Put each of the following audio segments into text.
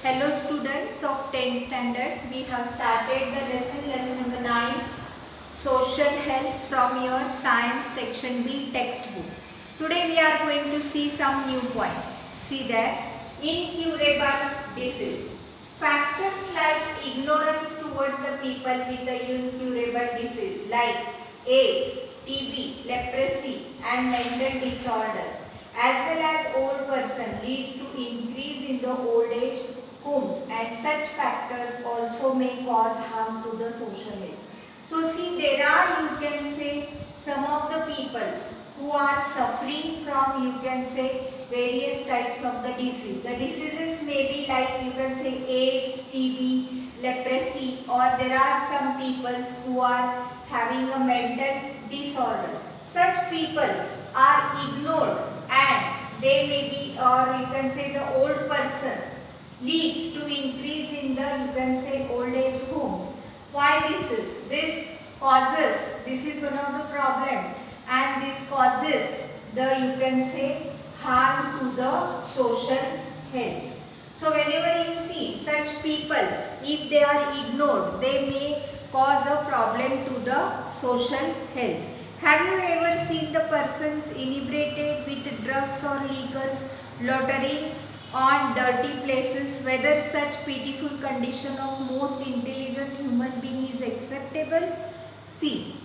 Hello students of 10th standard. We have started the lesson number 9, Social Health from your Science Section B textbook. Today we are going to see some new points. See there, incurable disease. Factors like ignorance towards the people with the incurable disease like AIDS, TB, leprosy and mental disorders as well as old person leads to increase in the old age homes, and such factors also may cause harm to the social health. So see, there are, you can say, some of the peoples who are suffering from, you can say, various types of the disease. The diseases may be like, you can say, AIDS, TB, leprosy, or there are some peoples who are having a mental disorder. Such peoples are ignored and they may be, or you can say the old persons leads to increase in the, you can say, old age homes. Why this is? This causes, this is one of the problem, and this causes the, you can say, harm to the social health. So whenever you see such peoples, if they are ignored, they may cause a problem to the social health. Have you ever seen the persons inebriated with drugs or liquors, loitering on dirty places? Whether such pitiful condition of most intelligent human being is acceptable? See,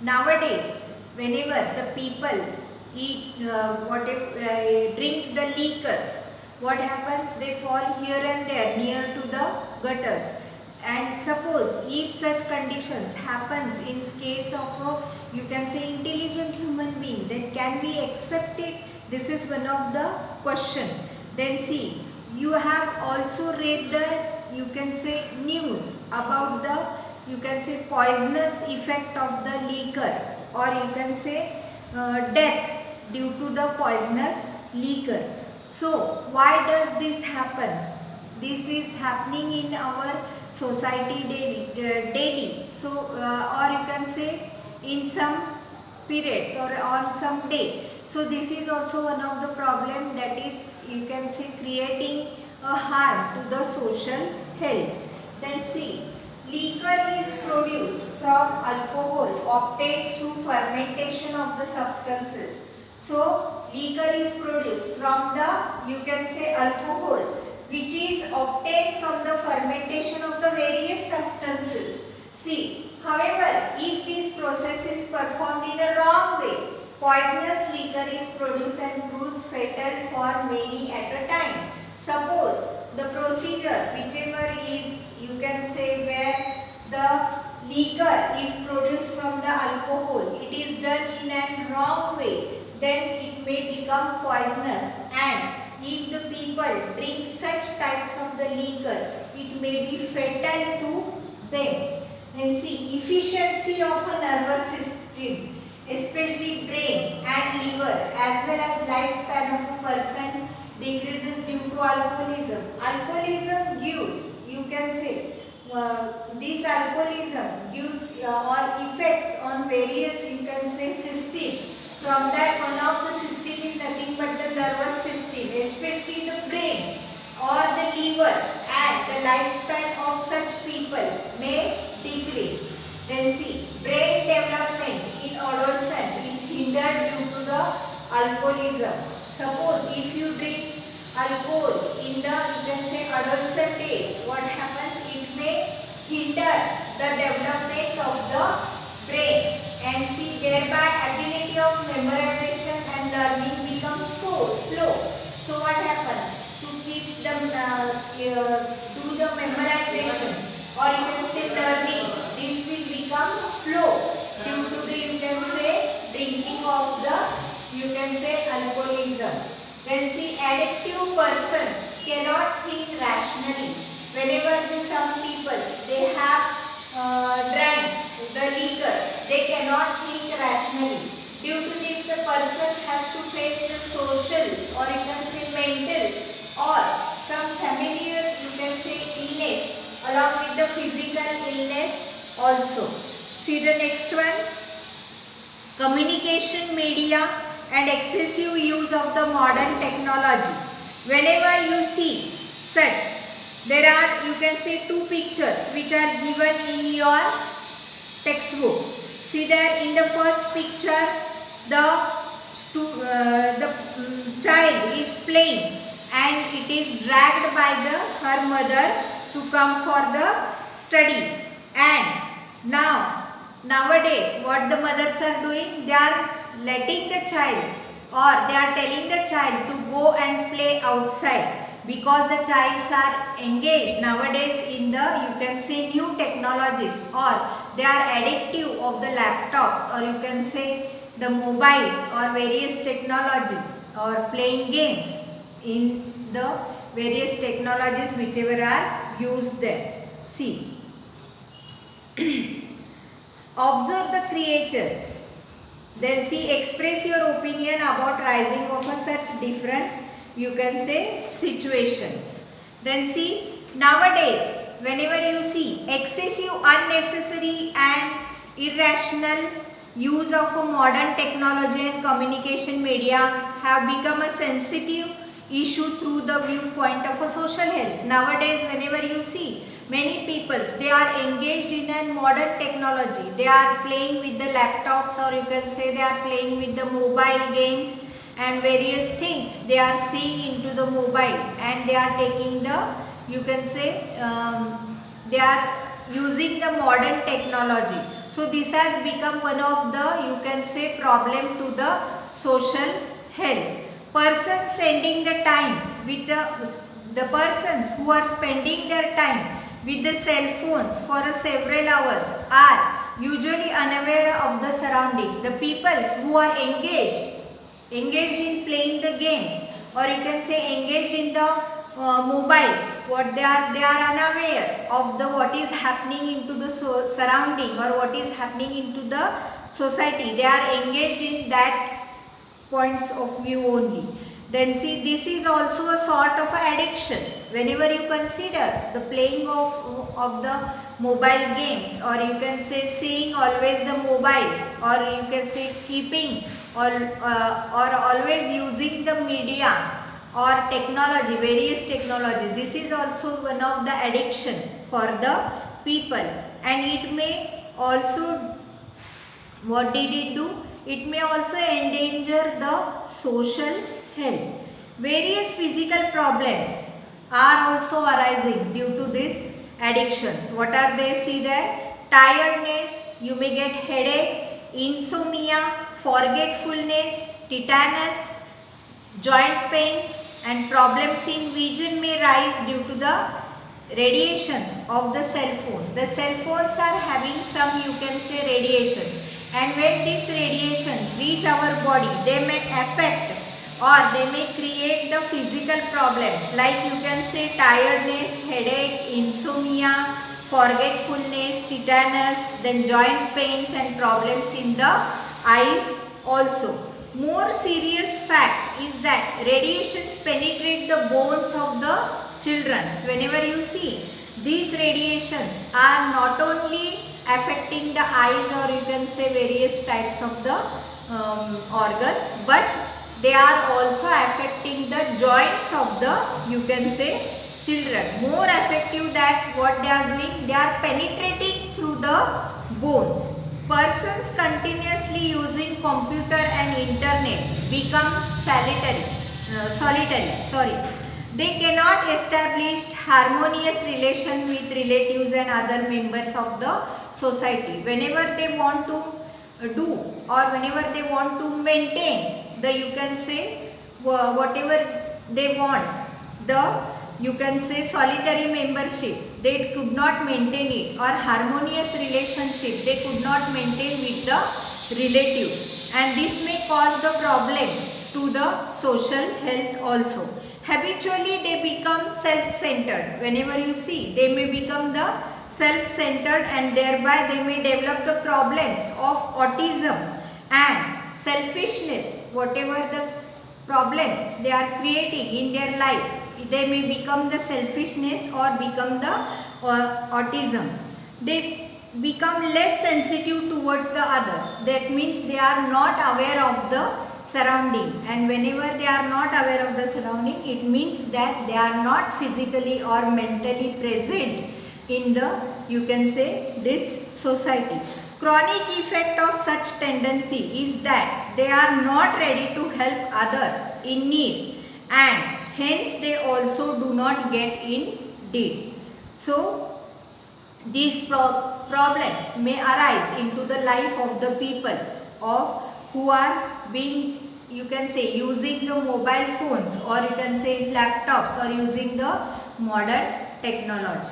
nowadays, whenever the peoples eat, drink the liquors, what happens? They fall here and there near to the gutters. And suppose if such conditions happens in case of a, you can say, intelligent human being, then can we accept it? This is one of the question. Then see, you have also read the, you can say, news about the, you can say, poisonous effect of the liquor, or you can say death due to the poisonous liquor. So why does this happens? This is happening in our society daily. So or you can say in some periods or on some day. So this is also one of the problem, that is, you can say, creating a harm to the social health. Then see, liquor is produced from alcohol obtained through fermentation of the substances. So liquor is produced from the, you can say, alcohol which is obtained from the fermentation of the various substances. See, however, if this process is performed in a wrong way, poisonous liquor is produced and proves fatal for many at a time. Suppose the procedure, whichever is, you can say, where the liquor is produced from the alcohol, it is done in a wrong way, then it may become poisonous, and if the people drink such types of the liquor, it may be fatal to them. Then see, efficiency of a nervous system, especially brain and liver, as well as lifespan of a person decreases due to alcoholism. Alcoholism gives, you can say, this alcoholism gives or effects on various, you can say, systems. From that, one of the system is nothing but the nervous system, especially the brain or the liver, and the lifespan of such people may decrease. Then see, brain development in adolescent is hindered due to the alcoholism. Suppose if you drink alcohol in the, you can say, adolescent age, what happens? It may hinder the development of the brain, and see, thereby ability of memorization and learning becomes so slow. So what happens? To keep them do the memorization, or you can say learning, this will become slow due to the, you can say, drinking of the, you can say, alcoholism. Then see, addictive persons cannot think rationally. Whenever some people, they have drank the liquor, they cannot think rationally. Due to this, the person has to face the social, or you can say mental, or some familiar, you can say, illness along with the physical illness also. See the next one, communication media and excessive use of the modern technology. Whenever you see such There are, you can say, two pictures which are given in your textbook. See there, in the first picture, the child is playing and it is dragged by her mother to come for the study. And nowadays, what the mothers are doing, they are letting the child, or they are telling the child to go and play outside, because the childs are engaged nowadays in the, you can say, new technologies, or they are addictive of the laptops, or you can say the mobiles or various technologies, or playing games in the various technologies whichever are used there. See, observe the creatures. Then see, express your opinion about rising of such different, you can say, situations. Then see, nowadays, whenever you see excessive, unnecessary and irrational use of a modern technology and communication media have become a sensitive issue through the viewpoint of a social health. Nowadays, whenever you see, many people, they are engaged in a modern technology. They are playing with the laptops, or you can say they are playing with the mobile games and various things. They are seeing into the mobile and they are taking the, you can say, they are using the modern technology. So this has become one of the, you can say, problem to the social health. Persons spending the time with the persons who are spending their time with the cell phones for several hours are usually unaware of the surrounding. The peoples who are engaged in playing the games, or you can say engaged in the mobiles, what they are unaware of the what is happening into the surrounding, or what is happening into the society. They are engaged in that points of view only. Then see, this is also a sort of addiction. Whenever you consider the playing of the mobile games, or you can say seeing always the mobiles, or you can say keeping or always using the media or technology, various technology, this is also one of the addiction for the people. And it may also, what did it do? It may also endanger the social health. Various physical problems are also arising due to these addictions. What are they? See there, tiredness, you may get headache, insomnia, forgetfulness, tetanus, joint pains, and problems in vision may rise due to the radiations of the cell phone. The cell phones are having some, you can say, radiations. And when these radiations reach our body, they may affect, or they may create the physical problems, like you can say tiredness, headache, insomnia, forgetfulness, tetanus, then joint pains and problems in the eyes also. More serious fact is that radiations penetrate the bones of the children. Whenever you see, these radiations are not only affecting the eyes, or you can say various types of the organs, but they are also affecting the joints of the, you can say, children. More effective that what they are doing, they are penetrating through the bones. Persons continuously using computer and internet become solitary. They cannot establish harmonious relation with relatives and other members of the society. Whenever they want to do, or whenever they want to maintain the, you can say, whatever they want, the, you can say, solitary membership, they could not maintain it, or harmonious relationship they could not maintain with the relatives, and this may cause the problem to the social health also. Habitually they become self-centered. Whenever you see, they may become the self-centered, and thereby they may develop the problems of autism and selfishness. Whatever the problem they are creating in their life, they may become the selfishness or become the autism. They become less sensitive towards the others. That means they are not aware of the surrounding, and whenever they are not aware of the surrounding, it means that they are not physically or mentally present in the, you can say, this society. Chronic effect of such tendency is that they are not ready to help others in need, and hence they also do not get in deed. So these problems may arise into the life of the peoples of who are being, you can say, using the mobile phones, or you can say laptops, or using the modern technology.